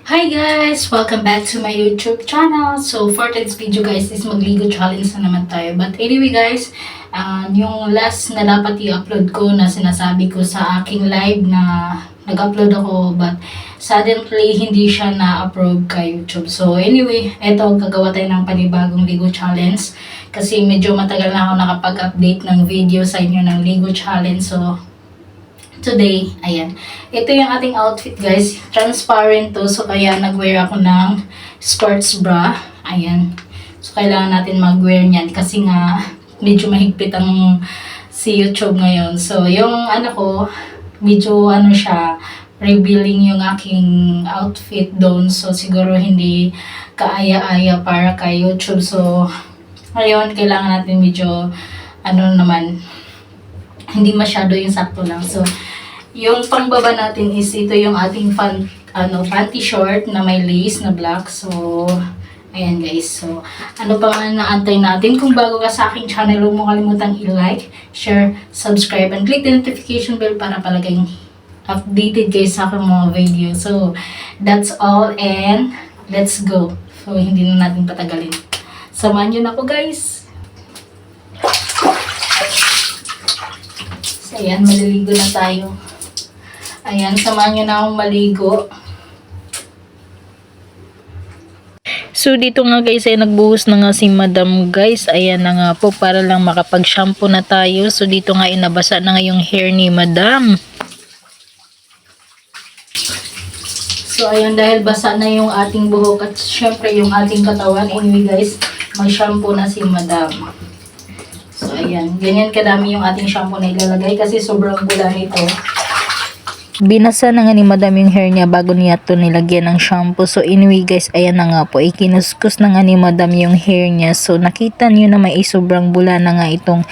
Hi guys! Welcome back to my YouTube channel. So for today's video guys is magligo challenge na naman tayo. But anyway guys, yung last na dapat i-upload ko na sinasabi ko sa aking live na nag-upload ako but suddenly hindi siya na-approve kay YouTube. So anyway, eto gagawa tayo ng panibagong ligo challenge kasi medyo matagal na ako nakapag-update ng video sa inyo ng ligo challenge. So today, ayan. Ito yung ating outfit, guys. Transparent to. So, kaya nag-wear ako ng sports bra. Ayan. So, kailangan natin mag-wear niyan. Kasi nga, medyo mahigpit ang si YouTube ngayon. So, yung ko, medyo siya, revealing yung aking outfit doon. So, siguro hindi kaaya-aya para kay YouTube. So, ngayon, kailangan natin medyo, naman, hindi masyado yung sakto lang. So, yung pangbaba natin is ito yung ating panty short na may lace na black. So, ayan guys. So, ano pa nga naantay natin? Kung bago ka sa aking channel, huwag mo kalimutang i-like, share, subscribe, and click the notification bell para palaging updated kayo sa aking mga video. So, that's all and let's go. So, hindi na natin patagalin. Samahan nyo na ako guys. So, ayan, maliligo na tayo. Ayan, samahan nyo na akong maligo. So dito nga guys ay nagbuhos na nga si Madam guys. Ayan na nga po para lang makapag-shampoo na tayo. So dito nga inabasa na nga yung hair ni Madam. So ayan, dahil basa na yung ating buhok at syempre yung ating katawan. Anyway guys, may shampoo na si Madam. So ayan, ganyan kadami yung ating shampoo na ilalagay kasi sobrang bula nito. Binasa na nga ni Madam yung hair niya bago niya to nilagyan ng shampoo. So anyway guys, ayan na nga po. Ikinuskus na nga ni Madam yung hair niya. So nakita niyo na may sobrang bula na nga itong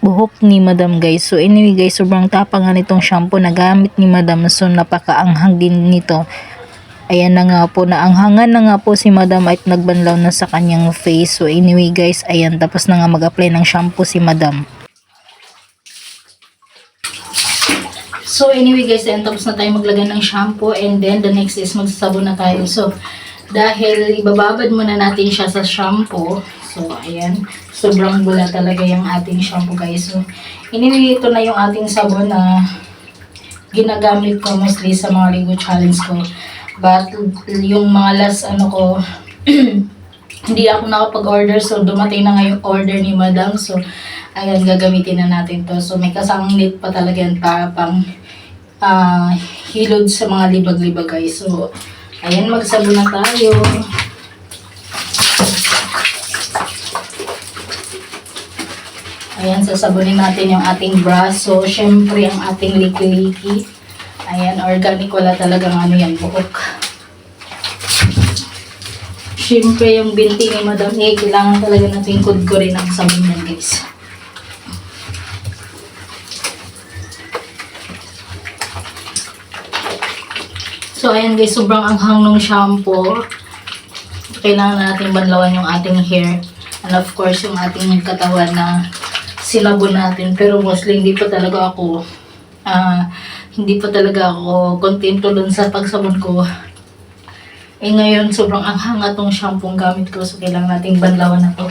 buhok ni Madam guys. So anyway guys, sobrang tapang nga nitong shampoo na gamit ni Madam. So napakaanghang din nito. Ayan na nga po, naanghangan na nga po si Madam at nagbanlaw na sa kanyang face. So anyway guys, ayan, tapos na nga mag-apply ng shampoo si Madam. So anyway guys, then tapos na tayo maglagay ng shampoo and then the next is magsasabon na tayo. So dahil ibababad muna natin siya sa shampoo. So ayan, sobrang bula talaga yung ating shampoo guys. So anyway, ito na yung ating sabon na ginagamit ko mostly sa mga ligo challenge ko. But yung mga last ko hindi ako nakapag-order, so dumating na nga yung order ni Madam. So ayan, gagamitin na natin to. So may kasamang knit pa talaga yan para pang hilod sa mga libag-libag guys. So ayan, magsabon na tayo. Ayan, sasabunin natin yung ating brush. So syempre ang ating liki-liki. Ayan, organic, wala talagang yan, buhok. Syempre yung binti ni Madam kailangan talaga natin kudkurin ang sabon yan guys. So, ayan guys, sobrang anghang nung shampoo. Kailangan natin banlawan yung ating hair. And of course, yung ating katawan na silabon natin. Pero mostly, hindi pa talaga ako kontento dun sa pagsabon ko. Ngayon, sobrang anghang atong shampoo gamit ko. So, kailangan nating banlawan na to.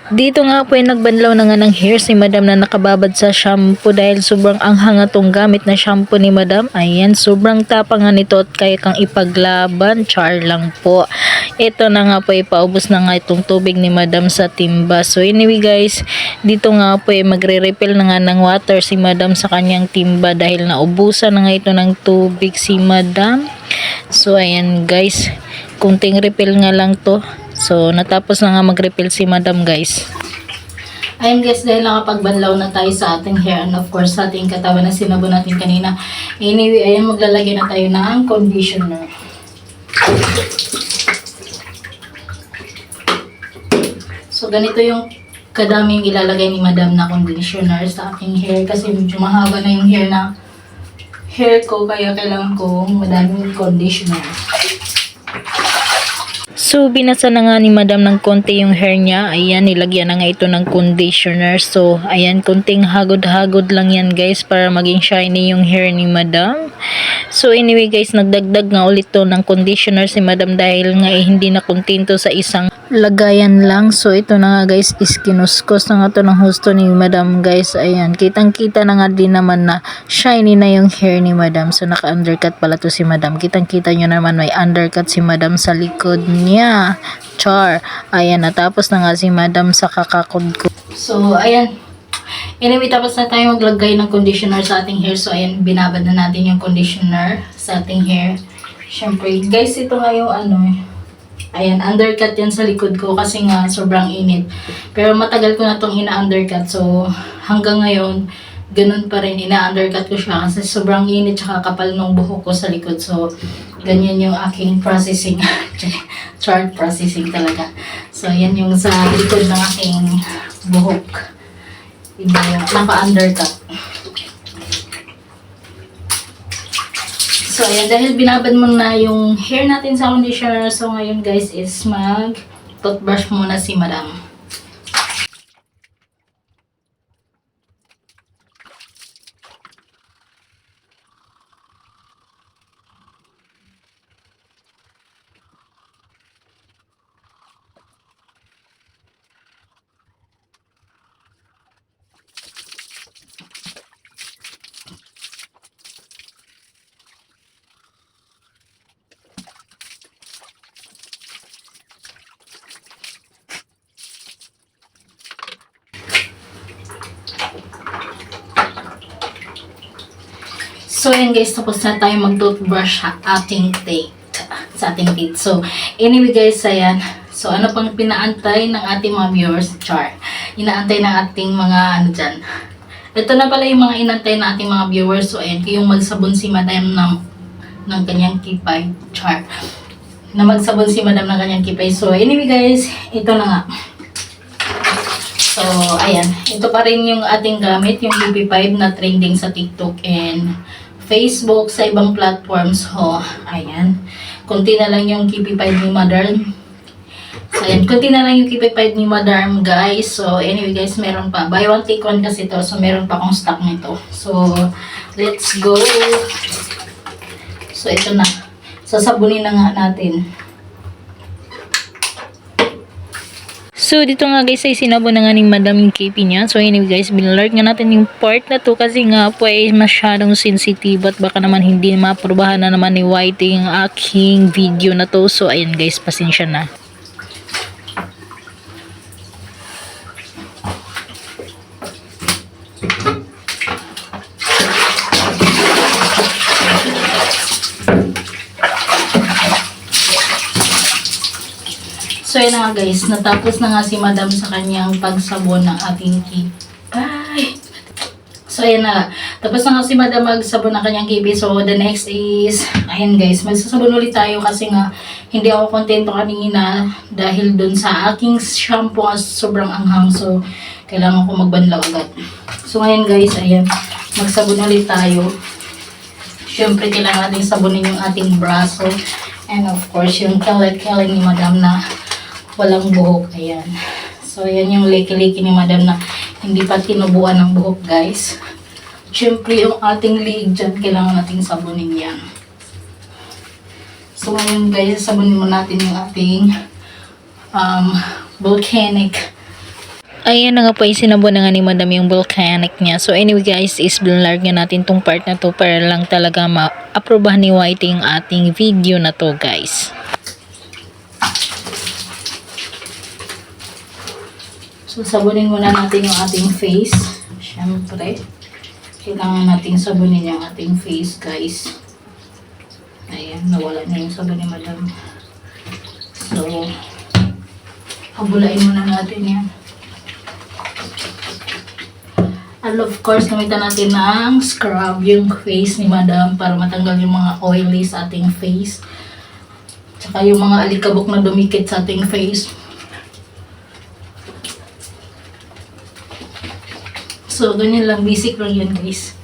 Dito nga po ay nagbanlaw na nga ng hair si Madam na nakababad sa shampoo dahil sobrang anghang atong gamit na shampoo ni Madam. Ayan, sobrang tapang nga nito at kaya kang ipaglaban. Char lang po. Ito na nga po, ipaubos na nga itong tubig ni Madam sa timba. So anyway guys, dito nga po ay magre-refill na nga ng water si Madam sa kanyang timba dahil naubusan na nga ito ng tubig si Madam. So ayan guys, kunting refill nga lang to. So, natapos na nga mag-refill si Madam guys. Ayan guys, dahil nakapagbanlaw na tayo sa ating hair and of course sa ating katawan na sinabon natin kanina. Anyway, ayan, maglalagay na tayo ng conditioner. So, ganito yung kadaming ilalagay ni Madam na conditioner sa aking hair kasi medyo mahaba na yung hair ko kaya kailangan ko madaming conditioner. So, binasa na nga ni madam ng konti yung hair niya. Ayan, nilagyan na nga ito ng conditioner. So, ayan, konting hagod-hagod lang yan guys para maging shiny yung hair ni madam. So, anyway guys, nagdagdag nga ulit to ng conditioner si madam dahil nga hindi na kontento sa isang lagayan lang. So, ito na nga guys, is kinuskos na nga to ng husto ni madam guys. Ayan, kitang-kita na nga din naman na shiny na yung hair ni madam. So, naka-undercut pala to si madam. Kitang-kita nyo naman may undercut si madam sa likod niya. Char. Ayan, natapos na nga si madam sa kakakod ko. So, ayan. Anyway, tapos na tayo maglagay ng conditioner sa ating hair. So, ayan, binabad na natin yung conditioner sa ating hair. Siyempre, guys, ito nga yung ayan, undercut yan sa likod ko kasi nga sobrang init. Pero matagal ko na itong ina-undercut. So, hanggang ngayon, ganun pa rin, ina-undercut ko siya kasi sobrang init tsaka kapal ng buhok ko sa likod. So, ganyan yung aking processing. Chart processing talaga. So, yan yung sa likod ng aking buhok. Iba yung naka-undercut. So, ayan, dahil binabad mo na yung hair natin sa conditioner, so ngayon guys is mag-toothbrush muna si madam. So, ayan guys, tapos na tayo mag-toothbrush sa ating teeth. So, anyway guys, ayan. So, ano pang pinaantay ng ating mga viewers? Char. Inaantay ng ating mga dyan. Ito na pala yung mga inantay ng ating mga viewers. So, ayan, yung magsabon si madam ng kanyang kipay. Char. Na magsabon si madam ng kanyang kipay. So, anyway guys, ito na nga. So, ayan. Ito pa rin yung ating gamit, yung UP5 na trending sa TikTok and Facebook, sa ibang platforms. So, ayan. Kunti na lang yung UP5 ni Madam. So, ayan. Kunti na lang yung UP5 ni Madam, guys. So, anyway, guys, meron pa. Buy one, take one kasi to. So, meron pa akong stock nito. So, let's go. So, ito na. Sasabunin na nga natin. So, dito nga guys ay sinabon na nga ni madam yung KP niya. So, anyway guys, binalert nga natin yung part na to kasi nga po ay masyadong sensitive at baka naman hindi maaprubahan na naman ni Whitey yung aking video na to. So, ayan guys, pasensya na. So, yun na nga guys. Natapos na nga si madam sa kanyang pagsabon ng ating kipay. So, ayan na. Tapos na nga si madam magsabon ng kanyang kipay. So, the next is, ayan guys, magsasabon ulit tayo kasi nga hindi ako kontento kanina dahil dun sa aking shampoo sobrang anghang. So, kailangan ko magbanlaw agad. So, ngayon guys, ayan, magsabon ulit tayo. Siyempre, kailangan natin sabunin yung ating braso. And of course, yung kalat-kalat ni madam na walang buhok. Ayan. So, ayan yung liki-liki ni madam na hindi pa tinubuan ng buhok, guys. Siyempre, yung ating liig dyan, kailangan nating sabunin yan. So, ngayon guys, sabunin mo natin yung ating volcanic. Ayan na nga po, sinabon na nga ni madam yung volcanic niya. So anyway guys, is blurred nga natin tong part na to para lang talaga ma-aprobahan ni Whitey yung ating video na to guys. So sabunin muna natin yung ating face. Siyempre, kailangan nating sabunin yung ating face guys. Ayan, nawala na yung sabon ni madam. So, habulain muna natin yan. And of course, gamitan natin ng scrub yung face ni madam para matanggal yung mga oily sa ating face. Tsaka yung mga alikabok na dumikit sa ating face. So, ganyan lang. Basic lang yun, guys.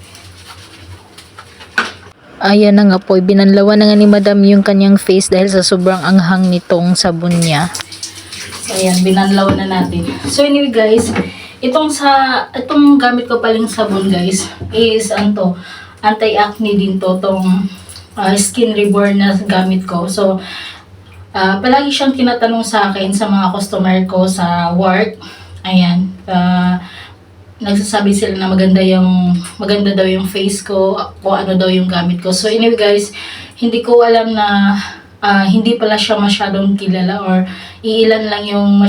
Ayan na nga po, binanlawan na nga ni Madam yung kanyang face dahil sa sobrang anghang nitong sabon niya. So, ayan, binanlaw na natin. So, anyway guys, itong gamit ko paling sabon guys, is anti-acne din to, tong Skin Reborn na gamit ko. So, palagi siyang tinatanong sa akin sa mga customer ko sa work. Ayan, nagsasabi sila na maganda daw yung face ko, o ano daw yung gamit ko. So anyway guys, hindi ko alam na hindi pala siya masyadong kilala, or iilan lang yung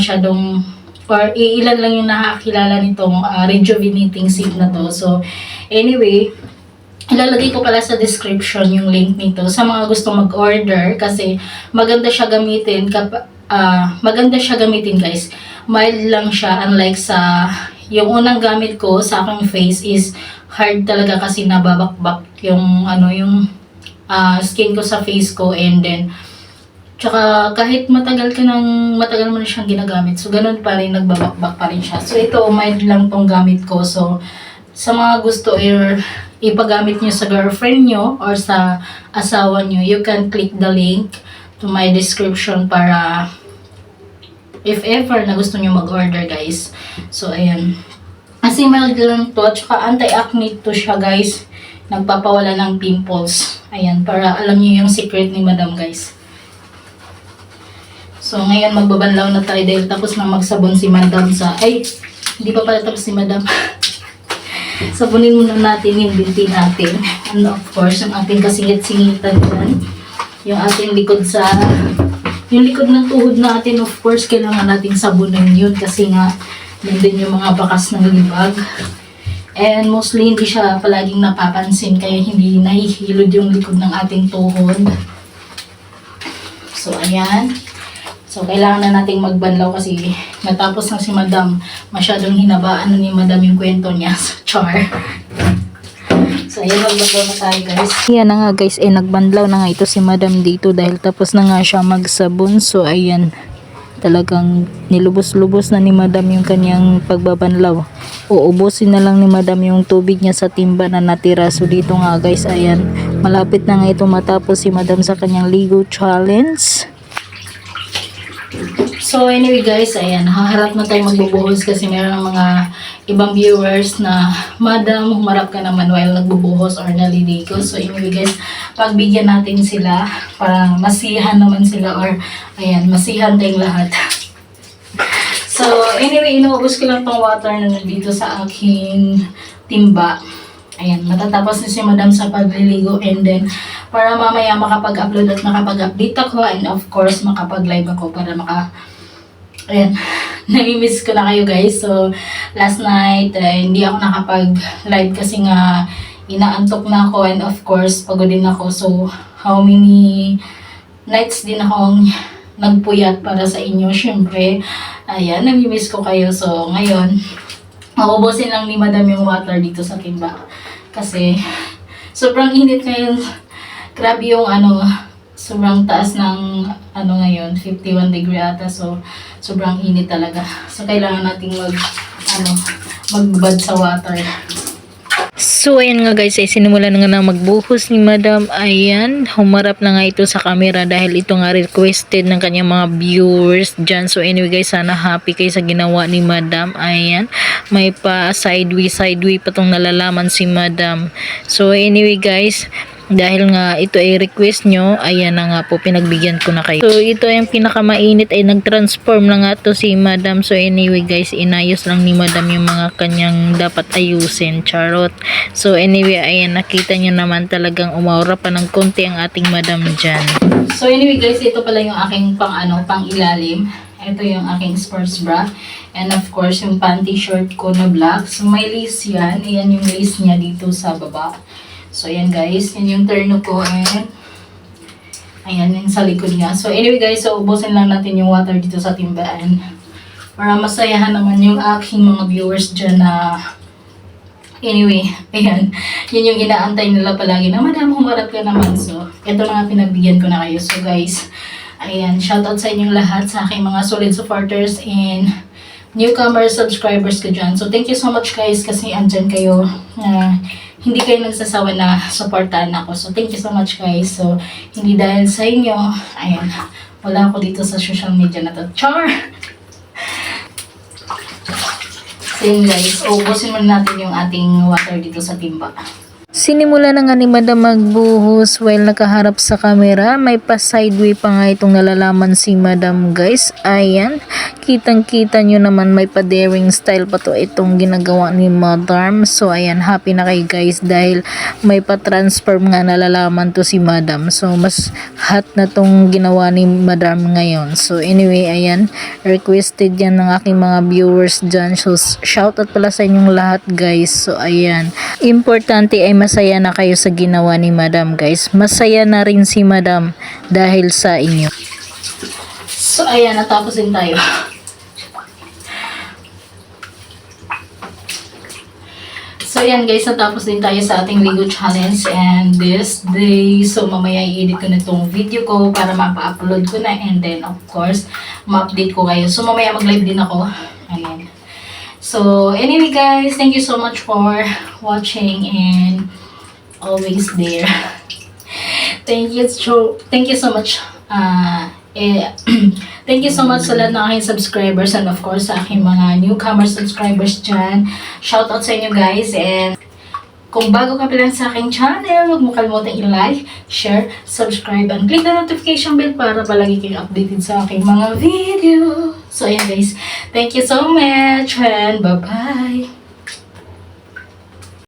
nakakilala nitong rejuvenating seed na to. So anyway, ilalagay ko pala sa description yung link nito sa mga gustong mag-order, kasi maganda siya gamitin guys. Mild lang siya, unlike sa yung unang gamit ko sa aking face is hard talaga, kasi nababakbak yung skin ko sa face ko, and then tsaka kahit matagal mo na siyang ginagamit, so ganun pa rin, nagbabakbak pa rin siya. So ito, mild lang tong gamit ko. So sa mga gusto ipagamit nyo sa girlfriend nyo or sa asawa nyo, you can click the link to my description para if ever na gusto nyo mag-order guys. So ayan, kasi mild lang to, tsaka anti-acne to siya guys, nagpapawala ng pimples. Ayan, para alam nyo yung secret ni Madam guys. So ngayon magbabanlaw na tayo dahil tapos na magsabon si Madam hindi pa pala tapos si Madam. Sabunin muna natin yung binti natin. And of course, yung ating kasingit-singitan dyan. Yung ating yung likod ng tuhod natin, of course, kailangan nating sabunin yun kasi nga, nandun yung mga bakas ng libag. And mostly, hindi siya palaging napapansin, kaya hindi nahihilod yung likod ng ating tuhod. So, ayan. So, kailangan na nating magbanlaw kasi natapos na si Madam. Masyadong hinabaan ni Madam yung kwento niya. So, char. So, ayan, magbanlaw na tayo guys. Ayan na nga guys, nagbanlaw na nga ito si Madam dito dahil tapos na nga siya magsabon. So, ayan, talagang nilubos-lubos na ni Madam yung kanyang pagbabanlaw. Uubusin na lang ni Madam yung tubig niya sa timba na natira. So, dito nga guys, ayan, malapit na nga ito matapos si Madam sa kanyang ligo challenge. So anyway guys, ayan, haharap na tayo magbubuhos kasi meron ng mga ibang viewers na, Madam, humarap ka naman while nagbubuhos or naliligo. So anyway guys, pagbigyan natin sila para masihan naman sila, or ayan, masihan tayong lahat. So anyway, inuubos ko lang tong water na nandito sa aking timba. Ayan, matatapos na si Madam sa pagliligo, and then para mamaya makapag-upload at makapag-update ako, and of course makapag-live ako para ayan, nami-miss ko na kayo guys. So last night hindi ako nakapag-live kasi nga inaantok na ako, and of course pagod din ako. So how many nights din akong nagpuyat para sa inyo, syempre. Ayan, nami-miss ko kayo. So ngayon, mauubusin lang ni Madam yung water dito sa timba. Kasi sobrang init ngayon. Grabe yung sobrang taas ng ngayon, 51 degree ata. So sobrang init talaga. So kailangan nating magbad sa water. So ayan nga guys, sinimula na nga na magbuhos ni Madam. Ayan, humarap na nga ito sa camera dahil ito nga requested ng kanyang mga viewers dyan. So anyway guys, sana happy kayo sa ginawa ni Madam. Ayan, may pa sideway pa tong nalalaman si Madam. So anyway guys, dahil nga ito ay request nyo, ayan na nga po, pinagbigyan ko na kayo. So ito yung pinakamainit ay nag-transform na nga to si Madam. So anyway guys, inayos lang ni Madam yung mga kanyang dapat ayusin, charot. So anyway, ayan, nakita nyo naman talagang umaura pa ng konti ang ating Madam dyan. So anyway guys, ito pala yung aking pang ilalim. Ito yung aking sports bra. And of course, yung panty short ko na black. So may lace yan. Ayan yung lace niya dito sa baba. So, ayan guys, yun yung terno ko, and ayan yung sa likod niya. So, anyway guys, so ubusin lang natin yung water dito sa timbaan para masayahan naman yung aking mga viewers dyan na, anyway, ayan, yun yung inaantay nila palagi na, Madam, humarap ka naman. So, ito na nga, pinagbigyan ko na kayo. So, guys, ayan, shoutout sa inyong lahat, sa aking mga solid supporters and newcomer subscribers ko dyan. So, thank you so much guys kasi andyan kayo. hindi kayo nagsasawa na supportahan ako. So, thank you so much guys. So, hindi dahil sa inyo, ayan, wala ako dito sa social media na to. Char! So, yun guys, ubusin muna natin yung ating water dito sa timba. Sinimula na nga ni Madam magbuhos while nakaharap sa camera. May pa-sideway pa nga itong nalalaman si Madam guys. Ayan, kitang-kita nyo naman may pa-daring style pa to itong ginagawa ni Madam. So ayan, happy na kayo guys dahil may pa-transform nga nalalaman to si Madam. So mas hot na tong ginawa ni Madam ngayon. So anyway, ayan, requested yan ng aking mga viewers dyan. So shoutout pala sa inyong lahat guys. So ayan, importante ay masaya na kayo sa ginawa ni Madam guys. Masaya na rin si Madam dahil sa inyo. So, ayan, natapos din tayo. So, ayan guys, natapos din tayo sa ating Ligo Challenge and this day. So, mamaya i-edit ko na itong video ko para mapa-upload ko na and then, of course, ma-update ko kayo. So, mamaya mag-live din ako. Ayan. So, anyway guys, thank you so much for watching and always there. Thank you so much. Thank you so much sa lahat ng aking subscribers and of course sa aking mga newcomer subscribers dyan. Shoutout sa inyo guys and kung bago ka pa lang sa aking channel, huwag mo kalimutan i-like, share, subscribe, and click the notification bell para palagi kayong updated sa aking mga video. So, ayan guys. Thank you so much and bye-bye.